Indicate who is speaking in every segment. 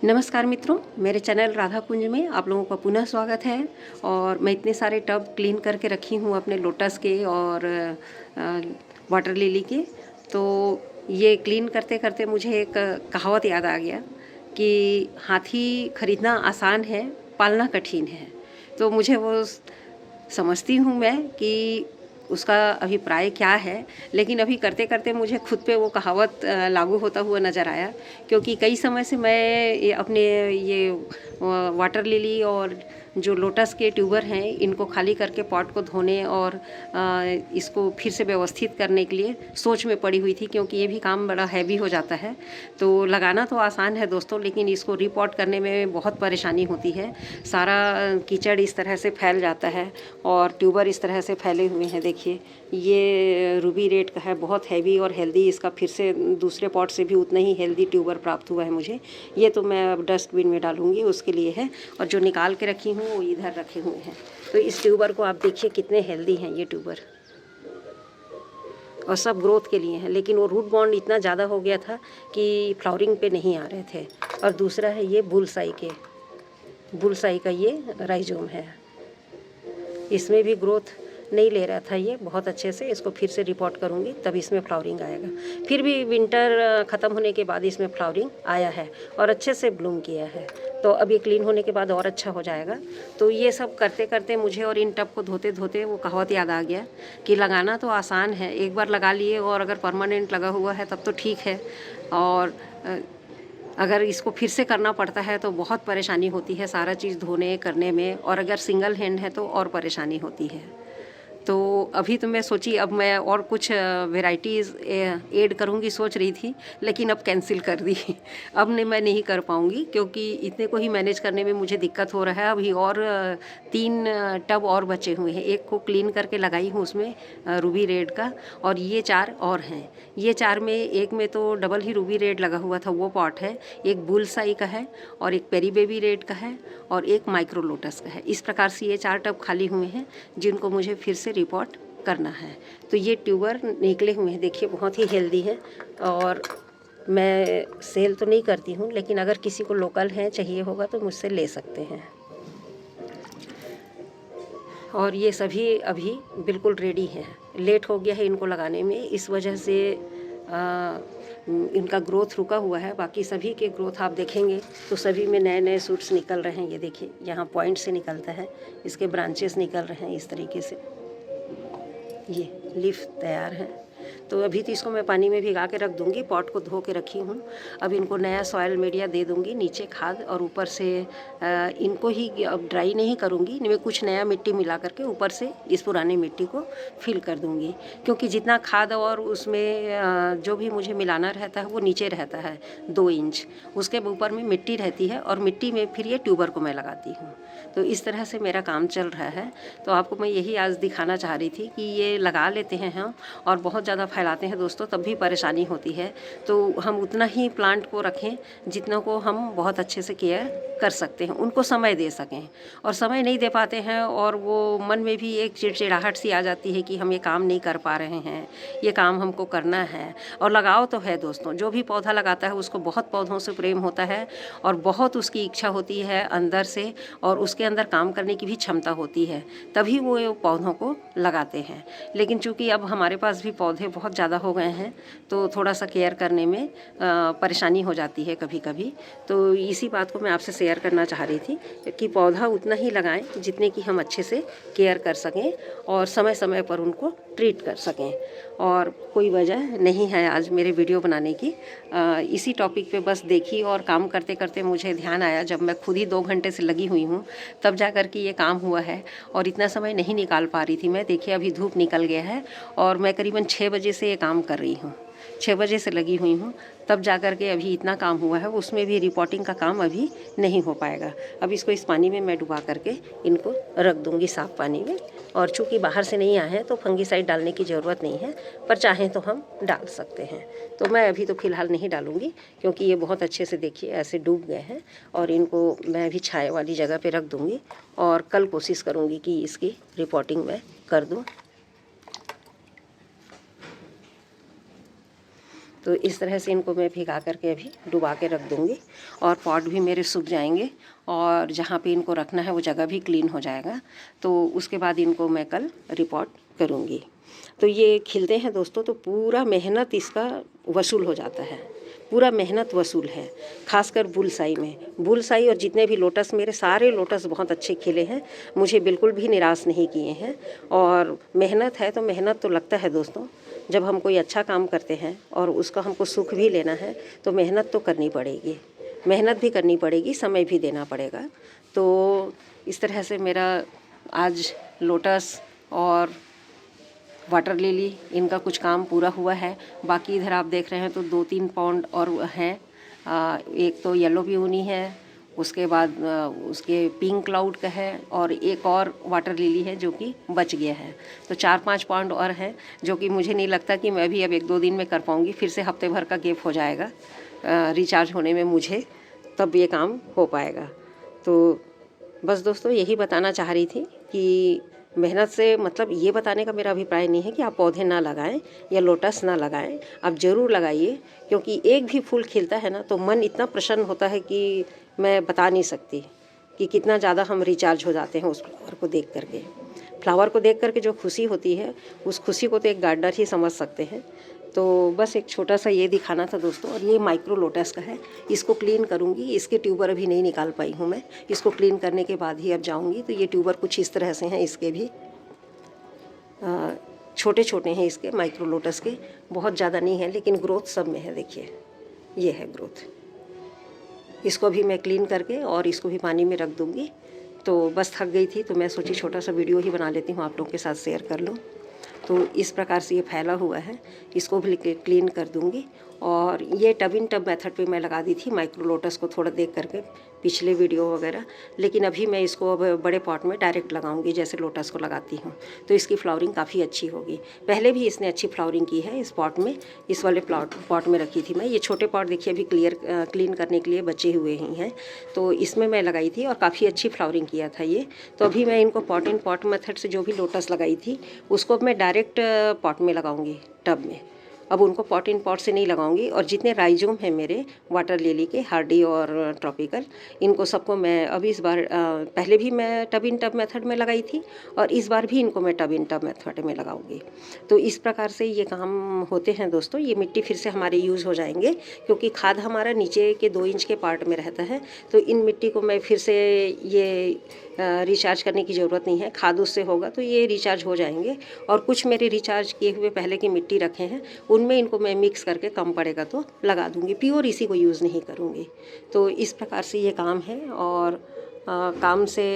Speaker 1: नमस्कार मित्रों, मेरे चैनल राधा कुंज में आप लोगों का पुनः स्वागत है। और मैं इतने सारे टब क्लीन करके रखी हूँ अपने लोटस के और वाटर लिली के। तो ये क्लीन करते करते मुझे एक कहावत याद आ गया कि हाथी खरीदना आसान है, पालना कठिन है। तो मुझे वो समझती हूँ मैं कि उसका अभिप्राय क्या है, लेकिन अभी करते करते मुझे खुद पे वो कहावत लागू होता हुआ नज़र आया। क्योंकि कई समय से मैं अपने ये वाटर लिली और जो लोटस के ट्यूबर हैं इनको खाली करके पॉट को धोने और इसको फिर से व्यवस्थित करने के लिए सोच में पड़ी हुई थी, क्योंकि ये भी काम बड़ा हैवी हो जाता है। तो लगाना तो आसान है दोस्तों, लेकिन इसको रिपॉट करने में बहुत परेशानी होती है। सारा कीचड़ इस तरह से फैल जाता है और ट्यूबर इस तरह से फैले हुए हैं। देखिए, ये रूबी रेड का है, बहुत हैवी और हेल्दी। इसका फिर से दूसरे पॉट से भी उतना ही हेल्दी ट्यूबर प्राप्त हुआ है मुझे। ये तो मैं अब डस्टबिन में डालूंगी, उसके लिए है। और जो निकाल के रखी हूँ वो इधर रखे हुए हैं। तो इस ट्यूबर को आप देखिए कितने हेल्दी हैं ये ट्यूबर, और सब ग्रोथ के लिए हैं। लेकिन वो रूट बॉन्ड इतना ज़्यादा हो गया था कि फ्लावरिंग पे नहीं आ रहे थे। और दूसरा है ये बुलसाई का ये राइजोम है, इसमें भी ग्रोथ नहीं ले रहा था ये बहुत अच्छे से। इसको फिर से रिपोर्ट करूँगी तब इसमें फ्लावरिंग आएगा। फिर भी विंटर ख़त्म होने के बाद इसमें फ्लावरिंग आया है और अच्छे से ब्लूम किया है। तो अब ये क्लीन होने के बाद और अच्छा हो जाएगा। तो ये सब करते करते मुझे और इन टब को धोते धोते वो कहावत याद आ गया कि लगाना तो आसान है, एक बार लगा लिए और अगर परमानेंट लगा हुआ है तब तो ठीक है। और अगर इसको फिर से करना पड़ता है तो बहुत परेशानी होती है सारा चीज़ धोने करने में, और अगर सिंगल हैंड है तो और परेशानी होती है। तो अभी तो मैं सोची अब मैं और कुछ वेराइटीज़ ऐड करूँगी सोच रही थी, लेकिन अब कैंसिल कर दी। अब नहीं, मैं नहीं कर पाऊँगी, क्योंकि इतने को ही मैनेज करने में मुझे दिक्कत हो रहा है। अभी और 3 टब और बचे हुए हैं। एक को क्लीन करके लगाई हूँ उसमें रूबी रेड का, और ये 4 और हैं। ये 4 में एक में तो डबल ही रूबी रेड लगा हुआ था, वो पॉट है। एक बुलसाई का है और एक पेरी बेबी रेड का है और एक माइक्रो लोटस का है। इस प्रकार से ये 4 टब खाली हुए हैं जिनको मुझे फिर से रिपोर्ट करना है। तो ये ट्यूबर निकले हुए हैं, देखिए बहुत ही हेल्दी है। और मैं सेल तो नहीं करती हूँ, लेकिन अगर किसी को लोकल है चाहिए होगा तो मुझसे ले सकते हैं। और ये सभी अभी बिल्कुल रेडी हैं। लेट हो गया है इनको लगाने में, इस वजह से इनका ग्रोथ रुका हुआ है। बाकी सभी के ग्रोथ आप देखेंगे तो सभी में नए नए सूट्स निकल रहे हैं। ये देखिए, यहाँ पॉइंट से निकलता है, इसके ब्रांचेस निकल रहे हैं इस तरीके से। ये लीफ तैयार है। तो अभी तो इसको मैं पानी में भिगा के रख दूँगी, पॉट को धो के रखी हूँ। अब इनको नया सॉयल मीडिया दे दूँगी, नीचे खाद, और ऊपर से इनको ही अब ड्राई नहीं करूँगी, मैं कुछ नया मिट्टी मिला करके ऊपर से इस पुरानी मिट्टी को फिल कर दूँगी। क्योंकि जितना खाद और उसमें जो भी मुझे मिलाना रहता है वो नीचे रहता है 2 इंच, उसके ऊपर में मिट्टी रहती है और मिट्टी में फिर ये ट्यूबर को मैं लगाती हूँ। तो इस तरह से मेरा काम चल रहा है। तो आपको मैं यही आज दिखाना चाह रही थी कि ये लगा लेते हैं हम और बहुत ज़्यादा फैलाते हैं दोस्तों, तब भी परेशानी होती है। तो हम उतना ही प्लांट को रखें जितना को हम बहुत अच्छे से केयर कर सकते हैं, उनको समय दे सकें। और समय नहीं दे पाते हैं और वो मन में भी एक चिड़चिड़ाहट सी आ जाती है कि हम ये काम नहीं कर पा रहे हैं, ये काम हमको करना है। और लगाव तो है दोस्तों, जो भी पौधा लगाता है उसको बहुत पौधों से प्रेम होता है और बहुत उसकी इच्छा होती है अंदर से, और उसके अंदर काम करने की भी क्षमता होती है, तभी वो पौधों को लगाते हैं। लेकिन चूंकि अब हमारे पास भी पौधे बहुत ज़्यादा हो गए हैं तो थोड़ा सा केयर करने में परेशानी हो जाती है कभी कभी। तो इसी बात को मैं आपसे शेयर करना चाह रही थी कि पौधा उतना ही लगाएं जितने की हम अच्छे से केयर कर सकें और समय समय पर उनको ट्रीट कर सकें। और कोई वजह नहीं है आज मेरे वीडियो बनाने की, इसी टॉपिक पे बस देखी और काम करते करते मुझे ध्यान आया, जब मैं खुद ही 2 घंटे से लगी हुई हूँ तब जा कर के ये काम हुआ है। और इतना समय नहीं निकाल पा रही थी मैं। देखिए, अभी धूप निकल गया है और मैं करीबन 6 बजे से ये काम कर रही हूँ, 6 बजे से लगी हुई हूँ, तब जा कर के अभी इतना काम हुआ है। उसमें भी रिपोर्टिंग का काम अभी नहीं हो पाएगा। अब इसको इस पानी में मैं डुबा करके इनको रख दूँगी, साफ़ पानी में। और चूँकि बाहर से नहीं आए हैं तो फंगीसाइड डालने की ज़रूरत नहीं है, पर चाहें तो हम डाल सकते हैं। तो मैं अभी तो फ़िलहाल नहीं डालूँगी, क्योंकि ये बहुत अच्छे से देखिए ऐसे डूब गए हैं। और इनको मैं अभी छाया वाली जगह पे रख दूँगी और कल कोशिश करूँगी कि इसकी रिपोर्टिंग मैं कर दूँ। तो इस तरह से इनको मैं भिगा करके अभी डुबा के रख दूँगी और पॉट भी मेरे सूख जाएंगे और जहाँ पे इनको रखना है वो जगह भी क्लीन हो जाएगा। तो उसके बाद इनको मैं कल रिपोर्ट करूँगी। तो ये खिलते हैं दोस्तों तो पूरा मेहनत इसका वसूल हो जाता है, पूरा मेहनत वसूल है। खासकर बुलसाई में, बुलसाई और जितने भी लोटस, मेरे सारे लोटस बहुत अच्छे खिले हैं, मुझे बिल्कुल भी निराश नहीं किए हैं। और मेहनत है तो मेहनत तो लगता है दोस्तों, जब हम कोई अच्छा काम करते हैं और उसका हमको सुख भी लेना है तो मेहनत तो करनी पड़ेगी, मेहनत भी करनी पड़ेगी, समय भी देना पड़ेगा। तो इस तरह से मेरा आज लोटस और वाटर लिली इनका कुछ काम पूरा हुआ है। बाकी इधर आप देख रहे हैं तो 2-3 पॉन्ड और हैं। एक तो येलो पियोनी है, उसके बाद उसके पिंक क्लाउड का है और एक और वाटर लिली है जो कि बच गया है। तो 4-5 पॉन्ड और हैं जो कि मुझे नहीं लगता कि मैं भी अब 1-2 दिन में कर पाऊँगी। फिर से हफ्ते भर का गैप हो जाएगा रिचार्ज होने में मुझे, तब ये काम हो पाएगा। तो बस दोस्तों यही बताना चाह रही थी कि मेहनत से मतलब ये बताने का मेरा अभिप्राय नहीं है कि आप पौधे ना लगाएं या लोटस ना लगाएं, आप ज़रूर लगाइए। क्योंकि एक भी फूल खिलता है ना तो मन इतना प्रसन्न होता है कि मैं बता नहीं सकती कि कितना ज़्यादा हम रिचार्ज हो जाते हैं उस फ्लावर को देख करके। फ्लावर को देख करके जो खुशी होती है उस खुशी को तो एक गार्डनर ही समझ सकते हैं। तो बस एक छोटा सा ये दिखाना था दोस्तों। और ये माइक्रो लोटस का है, इसको क्लीन करूँगी। इसके ट्यूबर अभी नहीं निकाल पाई हूँ मैं, इसको क्लीन करने के बाद ही अब जाऊँगी। तो ये ट्यूबर कुछ इस तरह से हैं, इसके भी छोटे छोटे हैं, इसके माइक्रो लोटस के बहुत ज़्यादा नहीं है, लेकिन ग्रोथ सब में है। देखिए ये है ग्रोथ। इसको भी मैं क्लीन करके और इसको भी पानी में रख दूँगी। तो बस थक गई थी तो मैं सोची छोटा सा वीडियो ही बना लेती हूँ, आप लोगों के साथ शेयर कर लूँ। तो इस प्रकार से ये फैला हुआ है, इसको भी क्लीन कर दूँगी। और ये टब इन टब मेथड पे मैं लगा दी थी माइक्रो लोटस को थोड़ा देख करके पिछले वीडियो वगैरह, लेकिन अभी मैं इसको अब बड़े पॉट में डायरेक्ट लगाऊंगी जैसे लोटस को लगाती हूँ। तो इसकी फ्लावरिंग काफ़ी अच्छी होगी। पहले भी इसने अच्छी फ्लावरिंग की है इस पॉट में, इस वाले पॉट में रखी थी मैं। ये छोटे पॉट देखिए अभी क्लीन करने के लिए बचे हुए ही हैं, तो इसमें मैं लगाई थी और काफ़ी अच्छी फ्लावरिंग किया था ये। तो अभी मैं इनको पॉट इन पॉट मेथड से जो भी लोटस लगाई थी उसको मैं डायरेक्ट पॉट में लगाऊंगी, टब में। अब उनको पॉट इन पॉट से नहीं लगाऊंगी। और जितने राइजोम हैं मेरे वाटर लिली के, हार्डी और ट्रॉपिकल, इनको सबको मैं अभी इस बार पहले भी मैं टब इन टब मेथड में लगाई थी और इस बार भी इनको मैं टब इन टब मेथड में लगाऊंगी। तो इस प्रकार से ये काम होते हैं दोस्तों। ये मिट्टी फिर से हमारे यूज़ हो जाएंगे क्योंकि खाद हमारा नीचे के 2 इंच के पार्ट में रहता है। तो इन मिट्टी को मैं फिर से ये रिचार्ज करने की ज़रूरत नहीं है, खाद उससे होगा तो ये रिचार्ज हो जाएंगे। और कुछ मेरे रिचार्ज किए हुए पहले की मिट्टी रखे हैं, उनमें इनको मैं मिक्स करके कम पड़ेगा तो लगा दूंगी, प्योर इसी को यूज़ नहीं करूँगी। तो इस प्रकार से ये काम है। और काम से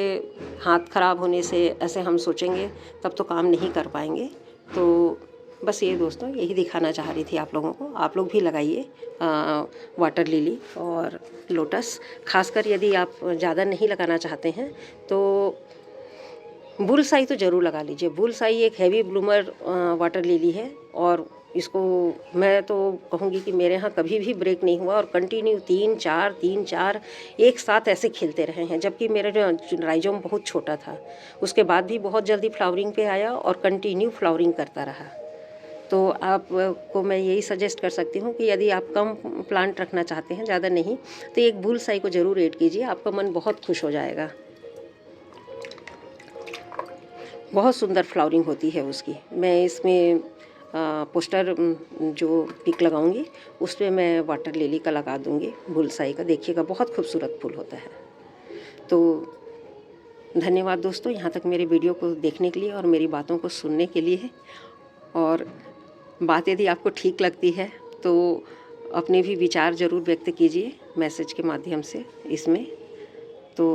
Speaker 1: हाथ खराब होने से ऐसे हम सोचेंगे तब तो काम नहीं कर पाएंगे। तो बस ये दोस्तों यही दिखाना चाह रही थी आप लोगों को। आप लोग भी लगाइए वाटर लिली और लोटस। खासकर यदि आप ज़्यादा नहीं लगाना चाहते हैं तो बुलसाई तो ज़रूर लगा लीजिए। बुलसाई एक हैवी ब्लूमर वाटर लिली है और इसको मैं तो कहूँगी कि मेरे यहाँ कभी भी ब्रेक नहीं हुआ और कंटिन्यू 3-4 एक साथ ऐसे खिलते रहे हैं। जबकि मेरा जो राइजोम बहुत छोटा था, उसके बाद भी बहुत जल्दी फ्लावरिंग पे आया और कंटिन्यू फ्लावरिंग करता रहा। तो आपको मैं यही सजेस्ट कर सकती हूँ कि यदि आप कम प्लांट रखना चाहते हैं, ज़्यादा नहीं, तो एक बुलसाई को ज़रूर ऐड कीजिए, आपका मन बहुत खुश हो जाएगा। बहुत सुंदर फ्लावरिंग होती है उसकी। मैं इसमें पोस्टर जो पिक लगाऊंगी उस पर मैं वाटर लिली का लगा दूंगी, बुलसाई का। देखिएगा बहुत खूबसूरत फूल होता है। तो धन्यवाद दोस्तों यहाँ तक मेरे वीडियो को देखने के लिए और मेरी बातों को सुनने के लिए। और बात यदि आपको ठीक लगती है तो अपने भी विचार ज़रूर व्यक्त कीजिए मैसेज के माध्यम से इसमें। तो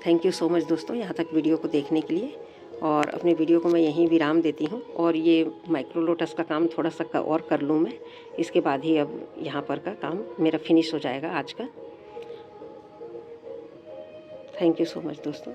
Speaker 1: थैंक यू सो मच दोस्तों यहाँ तक वीडियो को देखने के लिए। और अपने वीडियो को मैं यहीं विराम देती हूँ। और ये माइक्रो लोटस का काम थोड़ा सा और कर लूँ मैं, इसके बाद ही अब यहाँ पर का काम मेरा फिनिश हो जाएगा आज का। थैंक यू सो मच दोस्तों।